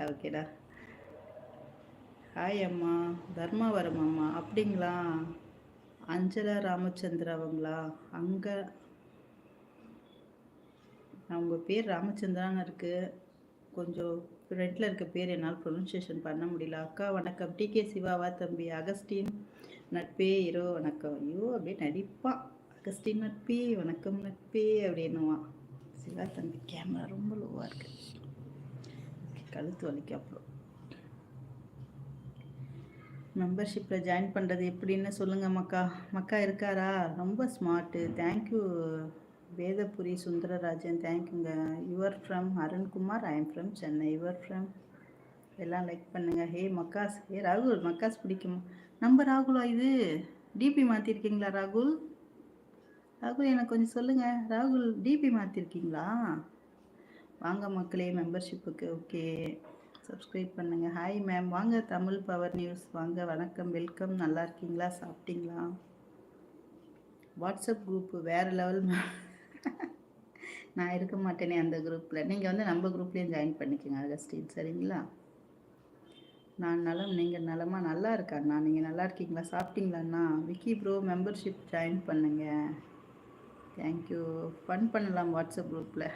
ஓகேடா. ஹாய் அம்மா, தர்மாவரம் அம்மா. அப்படிங்களா? அஞ்சலா ராமச்சந்திர அவங்களா? அங்கே அவங்க பேர் ராமச்சந்திரான்னு இருக்குது. கொஞ்சம் ஃப்ரெண்டில் இருக்க பேர் என்னால் ப்ரொனன்சியேஷன் பண்ண முடியல. அக்கா வணக்கம். டிகே சிவாவா தம்பி? அகஸ்டின் நட்பே இரோ வணக்கம். ஐயோ அப்படியே நடிப்பான். அகஸ்டின் நட்பே வணக்கம் நட்பே அப்படின்னுவான். சிவா தம்பி கேமரா ரொம்ப லோவாக இருக்குது, கழுத்து வலிக்கு. அப்புறம் மெம்பர்ஷிப்பில் ஜாயின் பண்ணுறது எப்படின்னு சொல்லுங்கள் மக்கா. மக்கா இருக்காரா? ரொம்ப ஸ்மார்ட்டு. தேங்க்யூ வேதபுரி சுந்தரராஜன். தேங்க்யூங்க. Your from Arunkumar. I am from Chennai. Your from. எல்லாம் லைக் பண்ணுங்கள். ஹே மக்காஸ். ஹே ராகுல், மக்காஸ் பிடிக்குமா? நம்ம ராகுலா இது? டிபி மாற்றிருக்கீங்களா ராகுல்? ராகுல் எனக்கு கொஞ்சம் சொல்லுங்கள். ராகுல் டிபி மாற்றிருக்கீங்களா? வாங்க மக்களே மெம்பர்ஷிப்புக்கு. ஓகே, சப்ஸ்கிரைப் பண்ணுங்கள். ஹாய் மேம், வாங்க தமிழ் பவர் நியூஸ் வாங்க. வணக்கம், வெல்கம். நல்லா இருக்கீங்களா? சாப்பிட்டீங்களா? வாட்ஸ்அப் குரூப்பு வேறு லெவல் மேம். நான் இருக்க மாட்டேனே அந்த குரூப்பில். நீங்கள் வந்து நம்ம குரூப்லேயும் ஜாயின் பண்ணிக்கோங்க அகஸ்டின், சரிங்களா? நான் நலம், நீங்கள் நலமா? நல்லா இருக்காண்ணா. நீங்கள் நல்லா இருக்கீங்களா? சாப்பிட்டீங்களாண்ணா? விக்கி ப்ரோ மெம்பர்ஷிப் ஜாயின் பண்ணுங்கள். தேங்க்யூ. ஃபன் பண்ணலாம் வாட்ஸ்அப் குரூப்பில்.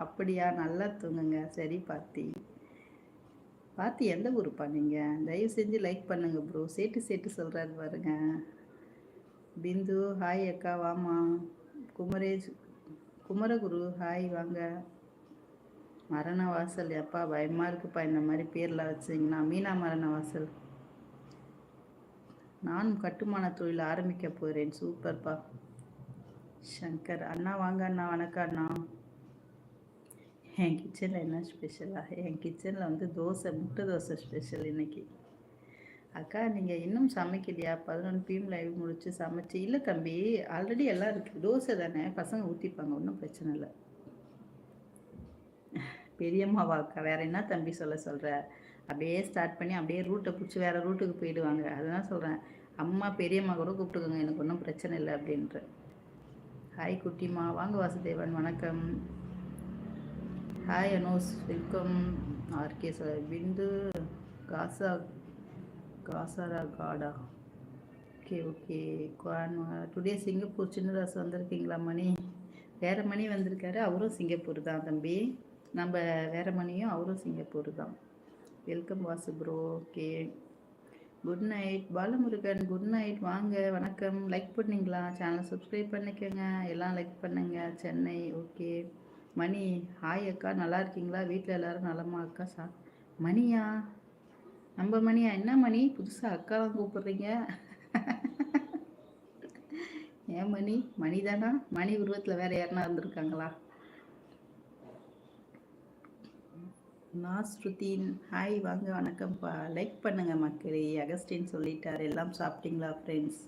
அப்படியா? நல்லா தூங்குங்க. சரி பாத்தி. பார்த்து எந்த ஊருப்பா நீங்கள்? தயவு செஞ்சு லைக் பண்ணுங்க ப்ரோ. சேர்த்து சொல்கிறாரு பாருங்க. பிந்து ஹாய் அக்கா, வாமா. குமரேஜ் குமரகுரு ஹாய், வாங்க. மரண வாசல் எப்பா பயமாக இருக்குப்பா இந்த மாதிரி பேரில் வச்சிங்கன்னா. மீனா மரண வாசல். நானும் கட்டுமான தொழில் ஆரம்பிக்க போகிறேன். சூப்பர்ப்பா. சங்கர் அண்ணா வாங்க அண்ணா. வணக்கம் அண்ணா. என் கிச்சனில் என்ன ஸ்பெஷலாக? என் கிச்சனில் வந்து தோசை, முட்டை தோசை ஸ்பெஷல் இன்னைக்கு. அக்கா நீங்கள் இன்னும் சமைக்கலையா? 11 PM லைவ் முடிச்சு சமைச்சு? இல்லை தம்பி, ஆல்ரெடி எல்லாம் இருக்குது. தோசை தானே, பசங்க ஊற்றிப்பாங்க, ஒன்றும் பிரச்சனை இல்லை. பெரியம்மாவா அக்கா? வேற என்ன தம்பி சொல்கிற? அப்படியே ஸ்டார்ட் பண்ணி அப்படியே ரூட்டை பிடிச்சி வேற ரூட்டுக்கு போயிடுவாங்க. அதுதான் சொல்கிறேன். அம்மா பெரியம்மா கூட கூப்பிட்டுக்கோங்க, எனக்கு ஒன்றும் பிரச்சனை இல்லை அப்படின்ற. ஹாய் குட்டிமா, வாங்க. வாசுதேவன் வணக்கம். Hi Anos, welcome. RK sir. Bindu காசாரா காடா. Okay okay. Today Singapore Chinnadas வந்திருக்கீங்களா? மணி வேறு மணி வந்திருக்காரு. அவரும் சிங்கப்பூர் தான் தம்பி. நம்ம வேறு மணியும் அவரும் சிங்கப்பூர் தான். Welcome Vasu bro. Okay, good night. Balamurugan good night. வாங்க, வணக்கம். லைக் பண்ணிங்களா? சேனல் சப்ஸ்கிரைப் பண்ணிக்கோங்க. எல்லாம் லைக் பண்ணுங்க. சென்னை. ஓகே. மணி ஹாய் அக்கா, நல்லா இருக்கீங்களா? வீட்டில் எல்லோரும் நலமா அக்கா? மணியா? நம்ம மணியா? என்ன மணி புதுசாக அக்காலாம் கூப்பிடுறீங்க? ஏன் மணி? மணி தானா? மணி உருவத்தில் வேறு யாருனா இருந்திருக்காங்களா? நாஸ்ருதீன் ஹாய், வாங்க. வணக்கம்ப்பா. லைக் பண்ணுங்கள் மக்களே. அகஸ்டின் சொல்லிட்டார். எல்லாம் சாப்பிட்டீங்களா friends?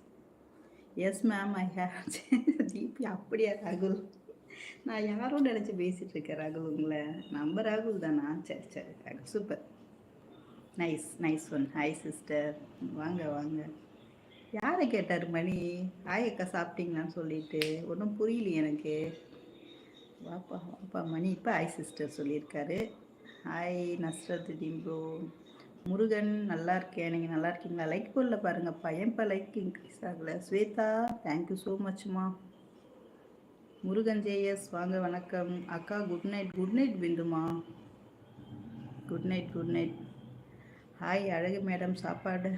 Yes ma'am, I have GB. அப்படியா ராகுல்? நான் யாரும் நினச்சி பேசிகிட்டு இருக்கேன் ராகுல். உங்களை நம்ம ராகுல் தானா? சரி சரி, super. Nice one. Hi sister, வாங்க வாங்க. யாரை கேட்டார் மணி? ஹாய் அக்கா சாப்பிட்டீங்களான்னு சொல்லிட்டு? ஒன்றும் புரியலையே எனக்கு. வாப்பா மணி இப்போ ஹாய் சிஸ்டர் சொல்லியிருக்காரு. Hi Nasruddin bro. முருகன் நல்லா இருக்கேன், நீங்கள் நல்லா இருக்கீங்களா? லைக் போடல பாருங்கப்பா. ஏன்ப்பா லைக் இன்க்ரீஸ் ஆகலை? ஸ்வேதா தேங்க்யூ ஸோ மச்மா. முருகன் ஜேஎஸ் வாங்க, வணக்கம். அக்கா குட் நைட். குட் நைட் பிந்துமா. Good night. Hi Azhagu madam. சாப்பாடு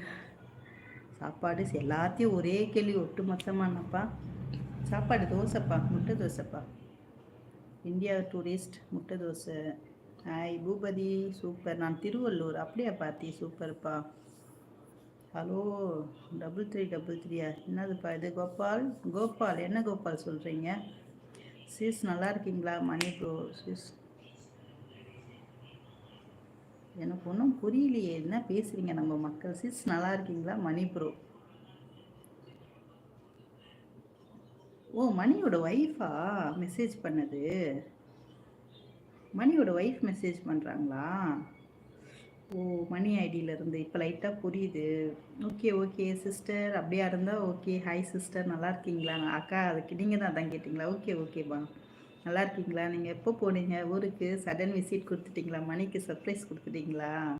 எல்லாத்தையும் ஒரே கேள்வி ஒட்டு மொத்தமானப்பா. சாப்பாடு தோசைப்பா, முட்டை தோசைப்பா. இந்தியா டூரிஸ்ட் முட்டை தோசை. Hi Boopathi, super. நான் திருவள்ளூர். அப்படியா பாத்தி? சூப்பர்ப்பா. ஹலோ 3333. என்னதுப்பா இது? கோபால் என்ன கோபால் சொல்கிறீங்க? சிஸ் நல்லா இருக்கீங்களா? மணி ப்ரோ. சிஸ் எனக்கு ஒன்றும் புரியலையே, என்ன பேசுகிறீங்க நம்ம மக்கள்? சிஸ் நல்லா இருக்கீங்களா? மணி ப்ரோ. ஓ, மணியோட ஒய்ஃபா மெசேஜ் பண்ணது? மணியோட ஒய்ஃப் மெசேஜ் பண்ணுறாங்களா? ஓ, மணி ஐடியிலேருந்து இப்போ லைட்டாக புரியுது. ஓகே சிஸ்டர், அப்படியா இருந்தால் ஓகே. ஹாய் சிஸ்டர், நல்லா இருக்கீங்களா? அக்கா அதுக்கு நீங்கள் தான் கேட்டிங்களா? ஓகேப்பா. நல்லா இருக்கீங்களா? நீங்க எப்போ போனீங்க ஊருக்கு? சடன் விசிட் குடுத்துட்டீங்களா? மணிக்கு சர்ப்ரைஸ் குடுத்துட்டீங்களா?